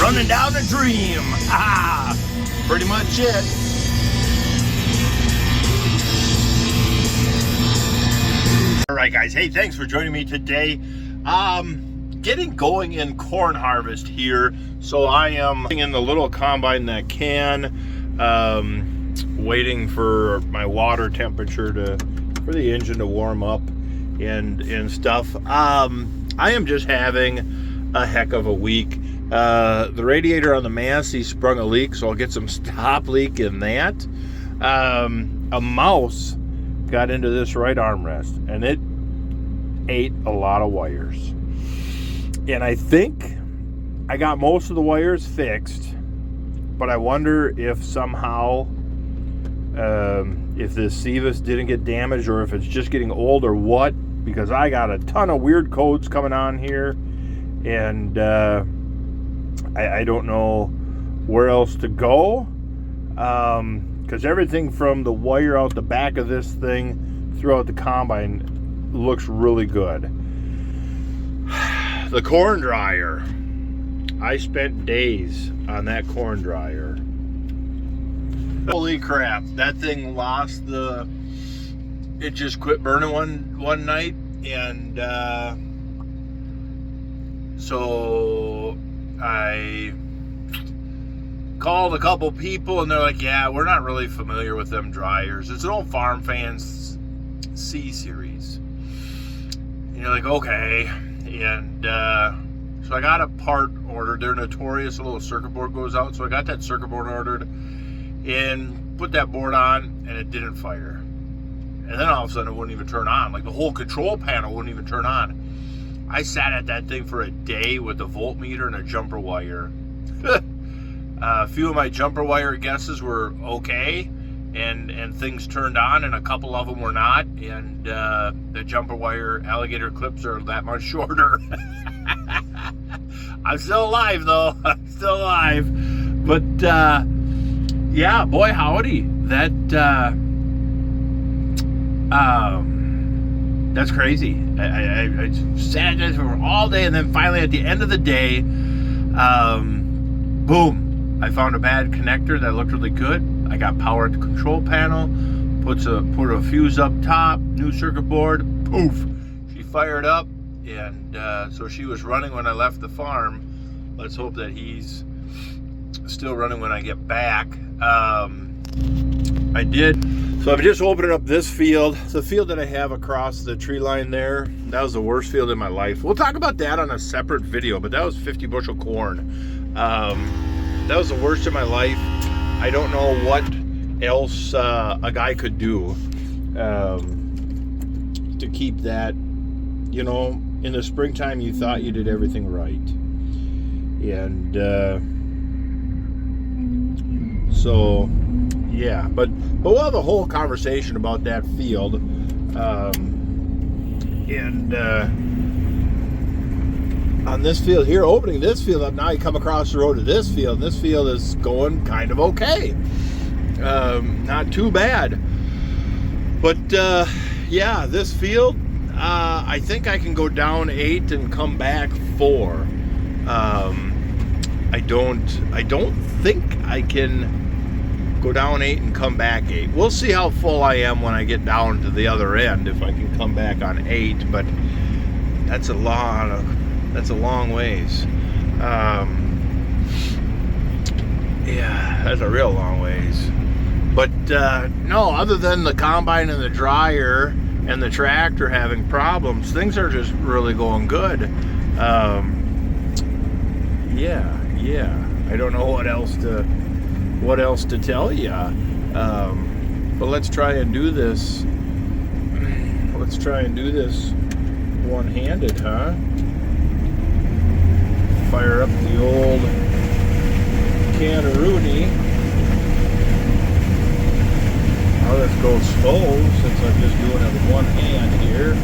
running down a dream. Ah, pretty much it. All right, guys. Hey, thanks for joining me today. Getting going in corn harvest here. So I am in the little combine that can, waiting for my water temperature for the engine to warm up and stuff. I am just having a heck of a week. The radiator on the Massey sprung a leak, so I'll get some stop leak in that. A mouse got into this right armrest, and it ate a lot of wires. And I think I got most of the wires fixed, but I wonder if somehow, if this Sivas didn't get damaged, or if it's just getting old or what, because I got a ton of weird codes coming on here, and I don't know where else to go, because everything from the wire out the back of this thing throughout the combine looks really good. The corn dryer. I spent days on that corn dryer. Holy crap, that thing lost it just quit burning one night, and so I called a couple people, and they're like, yeah, we're not really familiar with them dryers. It's an old Farm Fans C series. And you're like, okay. And so I got a part ordered. They're notorious. A little circuit board goes out. So I got that circuit board ordered and put that board on, and it didn't fire. And then all of a sudden it wouldn't even turn on. Like the whole control panel wouldn't even turn on. I sat at that thing for a day with a voltmeter and a jumper wire. A few of my jumper wire guesses were okay, and things turned on, and a couple of them were not, and the jumper wire alligator clips are that much shorter. I'm still alive, though. I'm still alive. But yeah, boy howdy, that's crazy. I sat at this for all day, and then finally at the end of the day, boom, I found a bad connector that looked really good. I got power at the control panel, put a fuse up top, new circuit board, poof, she fired up, and so she was running when I left the farm. Let's hope that he's still running when I get back. I did. So I'm just opening up this field. It's the field that I have across the tree line there. That was the worst field in my life. We'll talk about that on a separate video, but that was 50 bushel corn. That was the worst in my life. I don't know what else a guy could do to keep that, you know, in the springtime you thought you did everything right. And so, yeah, but we'll have a whole conversation about that field. On this field here, opening this field up, now you come across the road to this field, and this field is going kind of okay. Not too bad. But yeah, this field, I think I can go down 8 and come back 4. I don't think I can go down 8 and come back 8. We'll see how full I am when I get down to the other end, if I can come back on 8, but that's a long ways. Yeah, that's a real long ways. But no, other than the combine and the dryer and the tractor having problems, things are just really going good. Yeah. I don't know what else to tell you. But let's try and do this. Let's try and do this one-handed, huh? Fire up the old Canaroonie. Now let's go slow, since I'm just doing it with one hand here.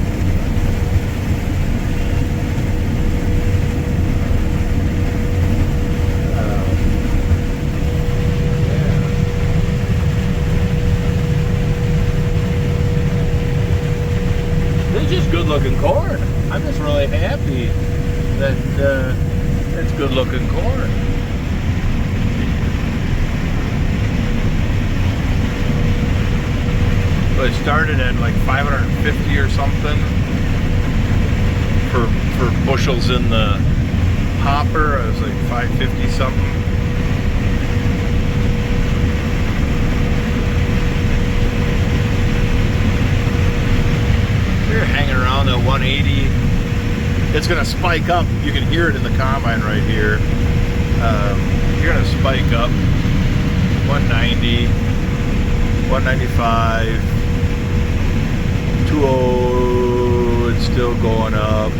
This is just good looking corn. I'm just really happy that it's good looking corn. but it started at like 550 or something for bushels in the hopper. It was like 550 something. They're hanging around at 180. It's going to spike up. You can hear it in the combine right here. You're going to spike up 190, 195, 20. It's still going up.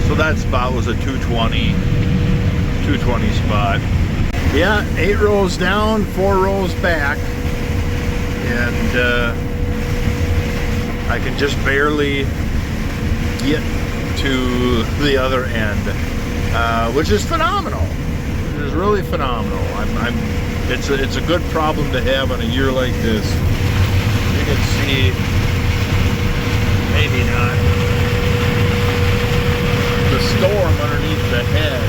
So that spot was a 220 spot. Yeah, 8 rows down, 4 rows back, and I can just barely get to the other end, which is phenomenal. It is really phenomenal. It's a good problem to have on a year like this. You can see, maybe not, the storm underneath the head.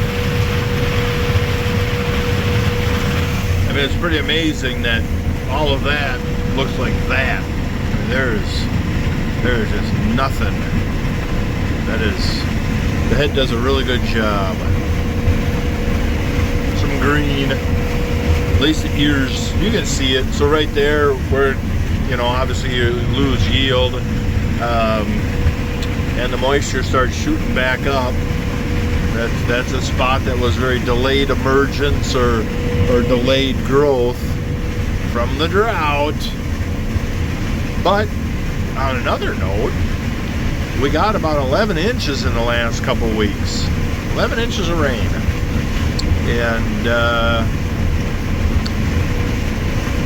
I mean, it's pretty amazing that all of that looks like that. There's just nothing. That is, the head does a really good job. Some green, at least the ears, you can see it. So right there where, you know, obviously you lose yield, and the moisture starts shooting back up. That's a spot that was very delayed emergence or delayed growth from the drought. But on another note, we got about 11 inches in the last couple weeks. 11 inches of rain. And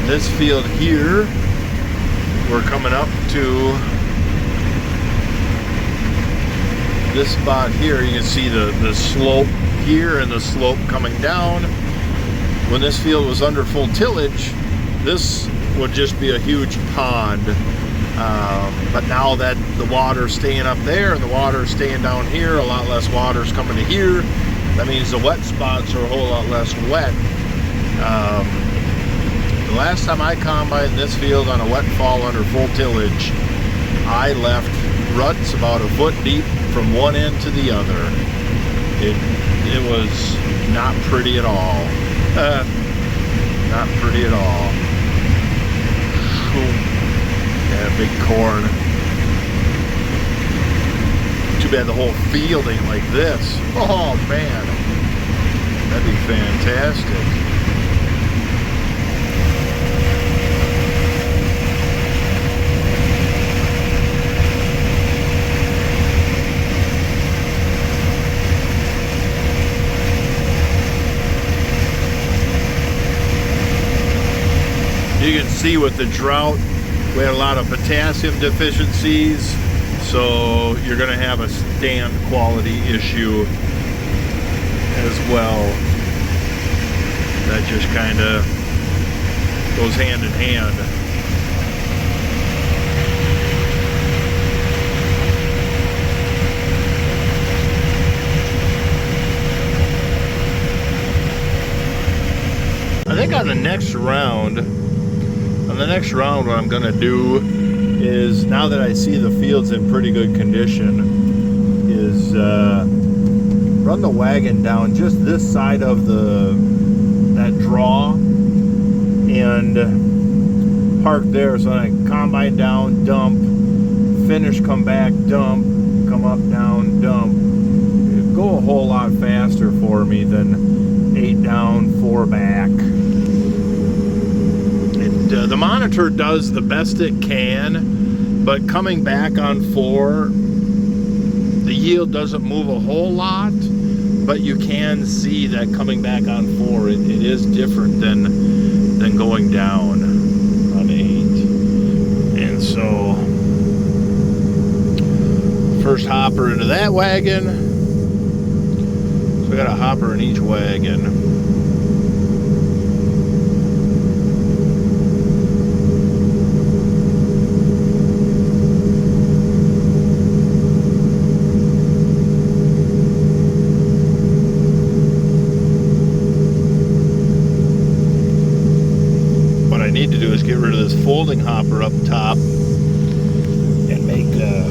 this field here, we're coming up to this spot here. You can see the slope here and the slope coming down. When this field was under full tillage, this would just be a huge pond. But now that the water's staying up there and the water's staying down here, a lot less water's coming to here. That means the wet spots are a whole lot less wet. The last time I combined this field on a wet fall under full tillage, I left ruts about a foot deep from one end to the other. It was not pretty at all. Not pretty at all. Yeah, big corn. Too bad the whole field ain't like this. Oh man, that'd be fantastic. You can see with the drought, we had a lot of potassium deficiencies, so you're going to have a stand quality issue as well. That just kind of goes hand in hand. I think on the next round, what I'm going to do is, now that I see the field's in pretty good condition, is run the wagon down just this side of that draw and park there. So I combine down, dump, finish, come back, dump, come up, down, dump. It'd go a whole lot faster for me than 8 down, 4 back. The monitor does the best it can, but coming back on 4, the yield doesn't move a whole lot, but you can see that coming back on 4, it is different than going down on 8. And so, first hopper into that wagon. So we got a hopper in each wagon. is get rid of this folding hopper up top and make a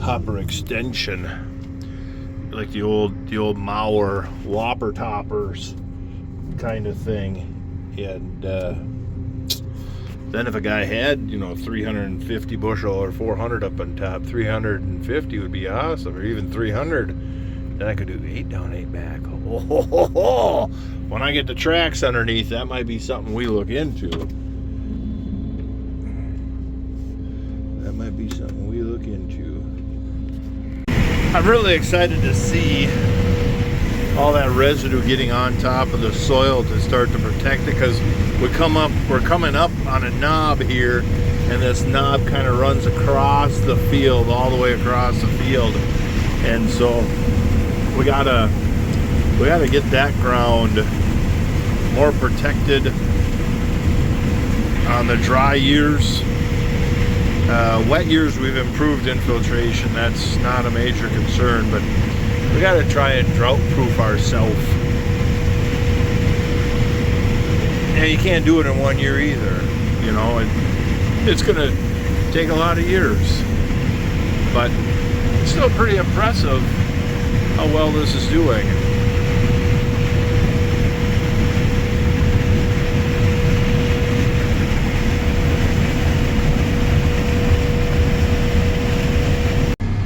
hopper extension, like the old Mauer Whopper toppers kind of thing. And then if a guy had 350 bushel or 400 up on top, 350 would be awesome, or even 300. Then I could do 8 down, 8 back. Oh, when I get the tracks underneath, that might be something we look into. That might be something we look into. I'm really excited to see all that residue getting on top of the soil to start to protect it, because we're coming up on a knob here, and this knob kind of runs across the field, all the way across the field. And so we gotta get that ground more protected on the dry years. Wet years we've improved infiltration, that's not a major concern, but we got to try and drought proof ourselves. And you can't do it in 1 year either, it's gonna take a lot of years, but it's still pretty impressive how well this is doing.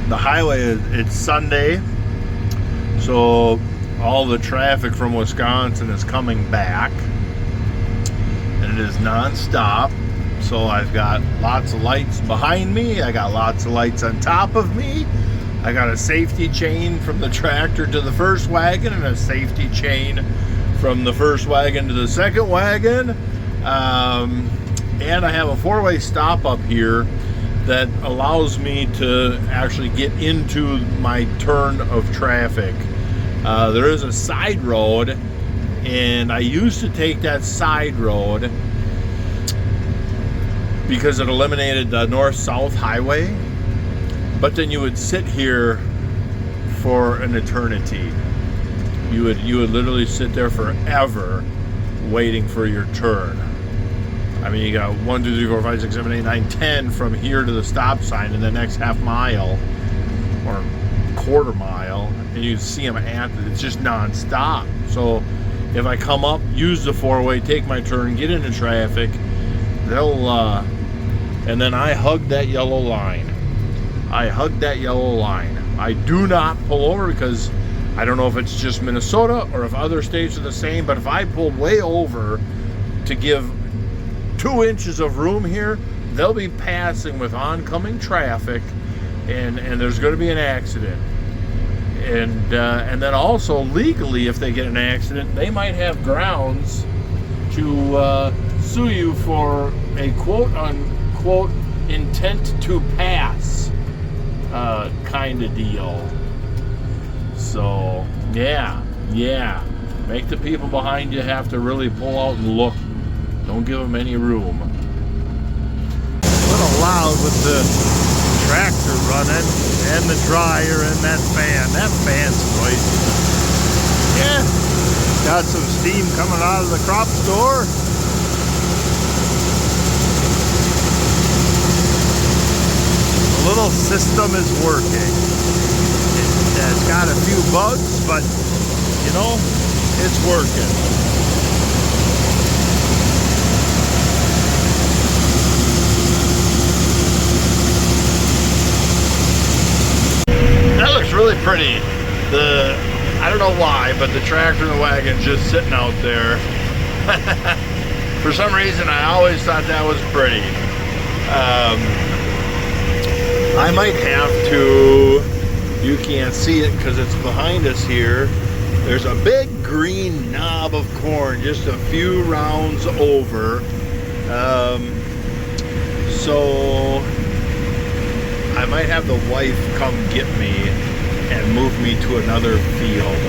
The highway, it's Sunday, so all the traffic from Wisconsin is coming back, and it is non-stop. So I've got lots of lights behind me, I got lots of lights on top of me, I got a safety chain from the tractor to the first wagon, and a safety chain from the first wagon to the second wagon, and I have a 4-way stop up here that allows me to actually get into my turn of traffic. There is a side road, and I used to take that side road because it eliminated the north-south highway, but then you would sit here for an eternity. You would literally sit there forever waiting for your turn. I mean, you got 1, 2, 3, 4, 5, 6, 7, 8, 9, 10 from here to the stop sign in the next half mile or quarter mile, and you see them it's just non-stop. So if I come up, use the 4-way, take my turn, get into traffic, and then I hug that yellow line. I do not pull over, because I don't know if it's just Minnesota or if other states are the same, but if I pull way over to give 2 inches of room here, they'll be passing with oncoming traffic, and there's going to be an accident. And then also legally, if they get an accident, they might have grounds to sue you for a quote-unquote intent to pass kind of deal. So yeah, make the people behind you have to really pull out and look. Don't give them any room. A little loud with the tractor running and the dryer and that fan. That fan's noisy. Yeah, got some steam coming out of the crop store. The little system is working. It's got a few bugs, but it's working. That looks really pretty. I don't know why, but the tractor and the wagon's just sitting out there. For some reason, I always thought that was pretty. I might have to, you can't see it because it's behind us here. There's a big green knob of corn just a few rounds over. So I might have the wife come get me and move me to another field.